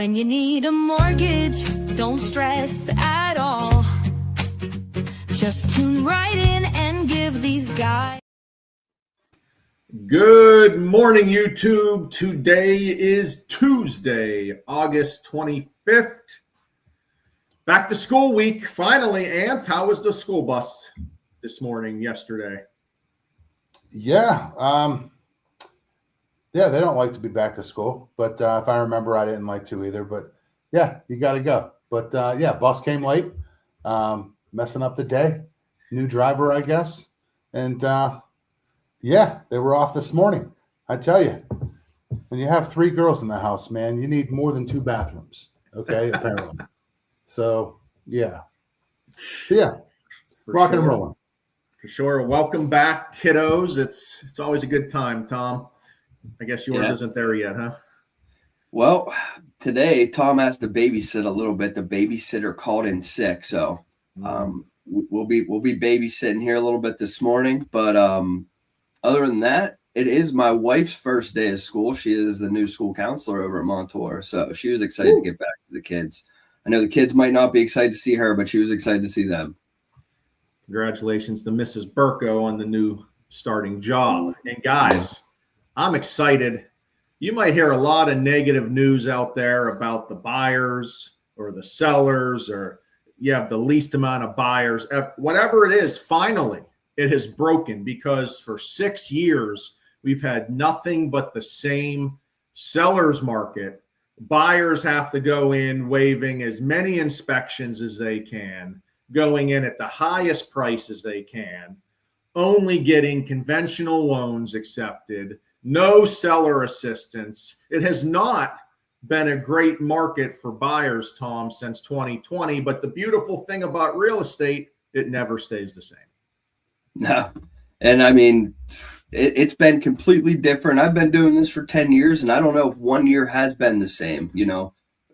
When you need a mortgage, don't stress at all. Just tune right in and give these guys. Good morning, YouTube. Today is Tuesday, August 25th. Back to school week, finally. Anth, how was the school bus this morning, yesterday? Yeah, they don't like to be back to school. But if I remember, I didn't like to either. But yeah, you got to go. But bus came late, messing up the day. New driver, I guess. And they were off this morning. I tell you, when you have 3 girls in the house, man, you need more than 2 bathrooms. Okay, apparently. So rocking and rolling. For sure. Welcome back, kiddos. It's always a good time, Tom. I guess yours isn't there yet, huh? Well, today Tom has to babysit a little bit. The babysitter called in sick, so we'll be babysitting here a little bit this morning. But other than that, it is my wife's first day of school. She is the new school counselor over at Montour, so she was excited to get back to the kids. I know the kids might not be excited to see her, but she was excited to see them. Congratulations to Mrs. Burko on the new starting job. And guys, I'm excited. You might hear a lot of negative news out there about the buyers or the sellers, or you have the least amount of buyers. Whatever it is, finally, it has broken, because for 6 years, we've had nothing but the same seller's market. Buyers have to go in waiving as many inspections as they can, going in at the highest prices they can, only getting conventional loans accepted, no seller assistance. It has not been a great market for buyers, Tom, since 2020. But the beautiful thing about real estate, it never stays the same. No. And I mean, it's been completely different. I've been doing this for 10 years, and I don't know if 1 year has been the same,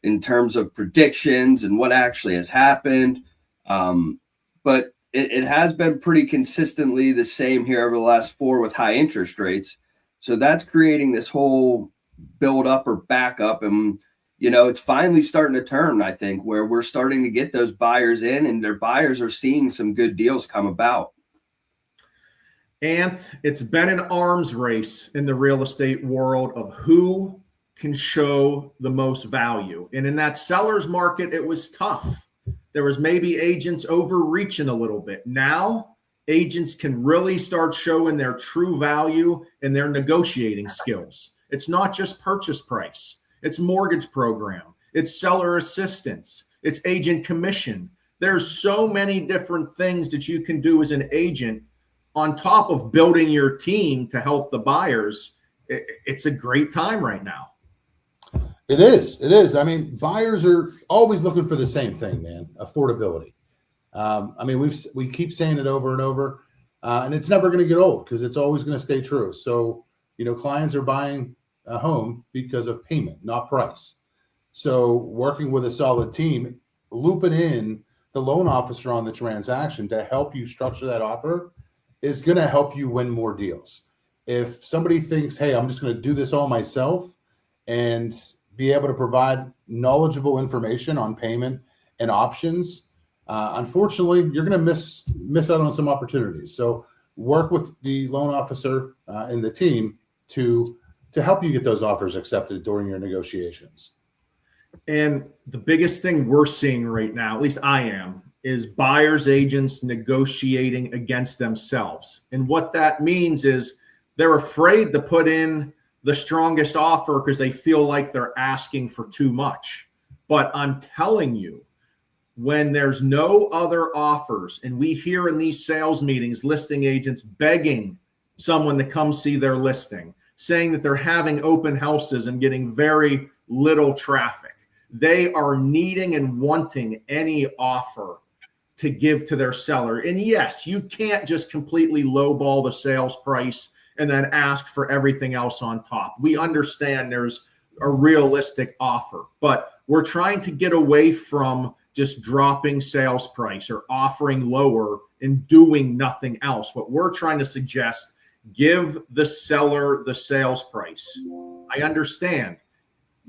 in terms of predictions and what actually has happened. But it has been pretty consistently the same here over the last 4 with high interest rates. So that's creating this whole build up or back up. And, it's finally starting to turn, I think, where we're starting to get those buyers in, and their buyers are seeing some good deals come about. Anth, it's been an arms race in the real estate world of who can show the most value. And in that seller's market, it was tough. There was maybe agents overreaching a little bit. Now, agents can really start showing their true value in their negotiating skills. It's not just purchase price. It's mortgage program. It's seller assistance. It's agent commission. There's so many different things that you can do as an agent on top of building your team to help the buyers. It's a great time right now. It is. It is. I mean, buyers are always looking for the same thing, man. Affordability. We keep saying it over and over, and it's never going to get old, because it's always going to stay true. So, clients are buying a home because of payment, not price. So working with a solid team, looping in the loan officer on the transaction to help you structure that offer is going to help you win more deals. If somebody thinks, hey, I'm just going to do this all myself and be able to provide knowledgeable information on payment and options, unfortunately, you're going to miss out on some opportunities. So work with the loan officer and the team to help you get those offers accepted during your negotiations. And the biggest thing we're seeing right now, at least I am, is buyers agents negotiating against themselves. And what that means is they're afraid to put in the strongest offer because they feel like they're asking for too much. But I'm telling you, when there's no other offers, and we hear in these sales meetings listing agents begging someone to come see their listing, saying that they're having open houses and getting very little traffic. They are needing and wanting any offer to give to their seller. And yes, you can't just completely lowball the sales price and then ask for everything else on top. We understand there's a realistic offer, but we're trying to get away from just dropping sales price or offering lower and doing nothing else. What we're trying to suggest, give the seller the sales price. I understand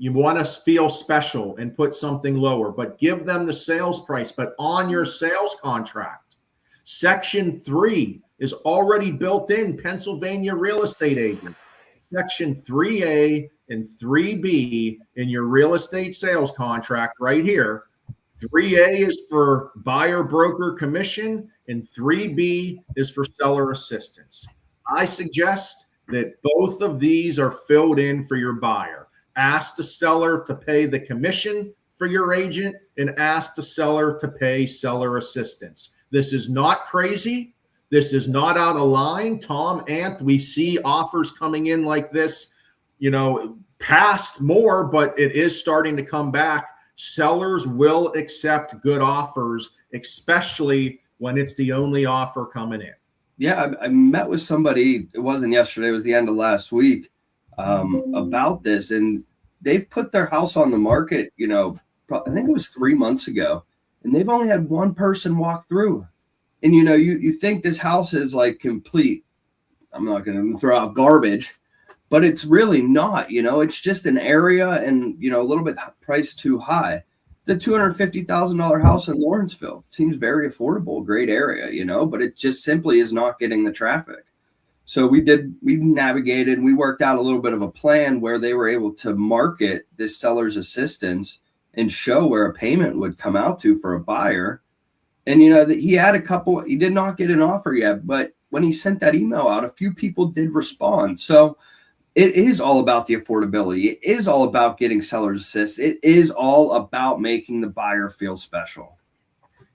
You want to feel special and put something lower, but give them the sales price, but on your sales contract. Section 3 is already built in, Pennsylvania real estate agent. Section 3A and 3B in your real estate sales contract right here. 3A is for buyer broker commission and 3B is for seller assistance. I suggest that both of these are filled in for your buyer. Ask the seller to pay the commission for your agent and ask the seller to pay seller assistance. This is not crazy. This is not out of line. Tom, Anth, we see offers coming in like this, past more, but it is starting to come back. Sellers will accept good offers, especially when it's the only offer coming in. Yeah, I met with somebody, it wasn't yesterday, it was the end of last week, about this. And they've put their house on the market, I think it was 3 months ago. And they've only had one person walk through. And, you think this house is like complete. I'm not going to throw out garbage, but it's really not, it's just an area and, a little bit priced too high. The $250,000 house in Lawrenceville seems very affordable, great area, but it just simply is not getting the traffic. So we navigated, and we worked out a little bit of a plan where they were able to market this seller's assistance and show where a payment would come out to for a buyer. And, that he did not get an offer yet, but when he sent that email out, a few people did respond. So it is all about the affordability. It is all about getting seller's assist. It is all about making the buyer feel special.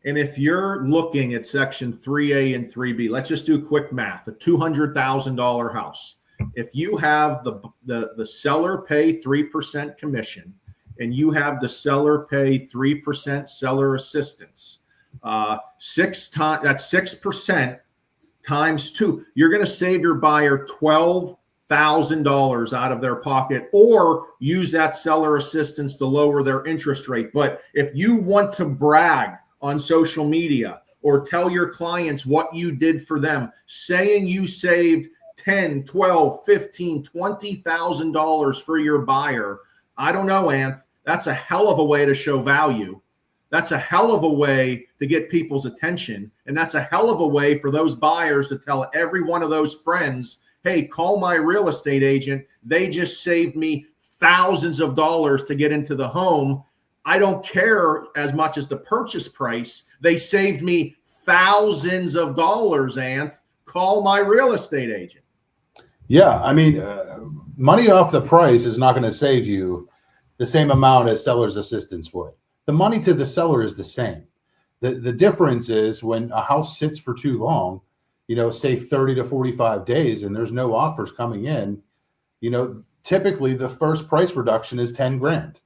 And if you're looking at section 3A and 3B, let's just do quick math, a $200,000 house. If you have the seller pay 3% commission and you have the seller pay 3% seller assistance, that's 6% times 2. You're going to save your buyer $12,000 out of their pocket, or use that seller assistance to lower their interest rate. But if you want to brag on social media or tell your clients what you did for them, saying you saved $10, $12, $15, $20,000 for your buyer, I don't know, Anth, that's a hell of a way to show value. That's a hell of a way to get people's attention. And that's a hell of a way for those buyers to tell every one of those friends, hey, call my real estate agent. They just saved me thousands of dollars to get into the home. I don't care as much as the purchase price. They saved me thousands of dollars, Anth. Call my real estate agent. Yeah, I mean, money off the price is not going to save you the same amount as seller's assistance would. The money to the seller is the same. The difference is when a house sits for too long, say 30 to 45 days, and there's no offers coming in, typically the first price reduction is 10 grand.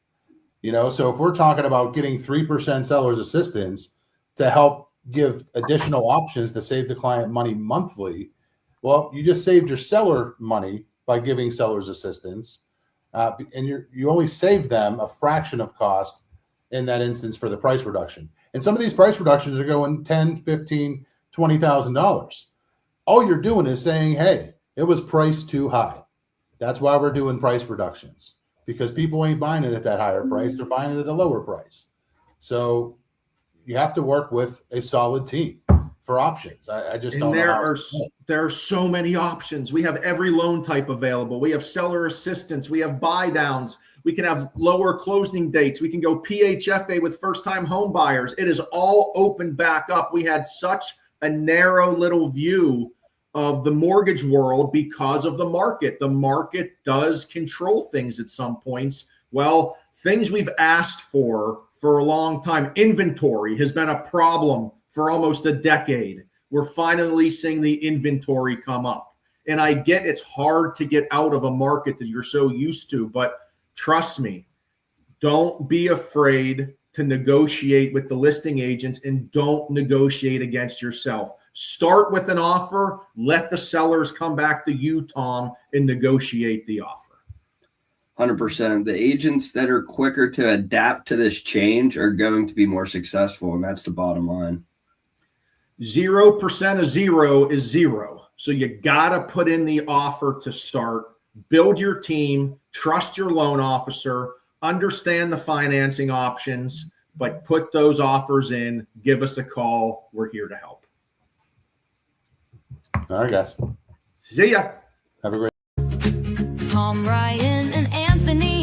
So if we're talking about getting 3% seller's assistance to help give additional options to save the client money monthly, well, you just saved your seller money by giving seller's assistance, and you only save them a fraction of cost in that instance for the price reduction. And some of these price reductions are going $10,000, $15,000, $20,000. All you're doing is saying, hey, it was priced too high. That's why we're doing price reductions, because people ain't buying it at that higher price. They're buying it at a lower price. So you have to work with a solid team for options. I just don't know. There are so many options. We have every loan type available. We have seller assistance. We have buy downs. We can have lower closing dates. We can go PHFA with first-time home buyers. It is all opened back up. We had such a narrow little view of the mortgage world because of the market. The market does control things at some points. Well, things we've asked for a long time. Inventory has been a problem for almost a decade. We're finally seeing the inventory come up. And I get it's hard to get out of a market that you're so used to, but trust me, don't be afraid to negotiate with the listing agents, and don't negotiate against yourself. Start with an offer. Let the sellers come back to you, Tom, and negotiate the offer. 100%. The agents that are quicker to adapt to this change are going to be more successful, and that's the bottom line. 0% of zero is zero. So you got to put in the offer to start. Build your team. Trust your loan officer. understand the financing options, but put those offers in. Give us a call. We're here to help. All right, guys. See ya. Have a great Tom, Ryan, and Anthony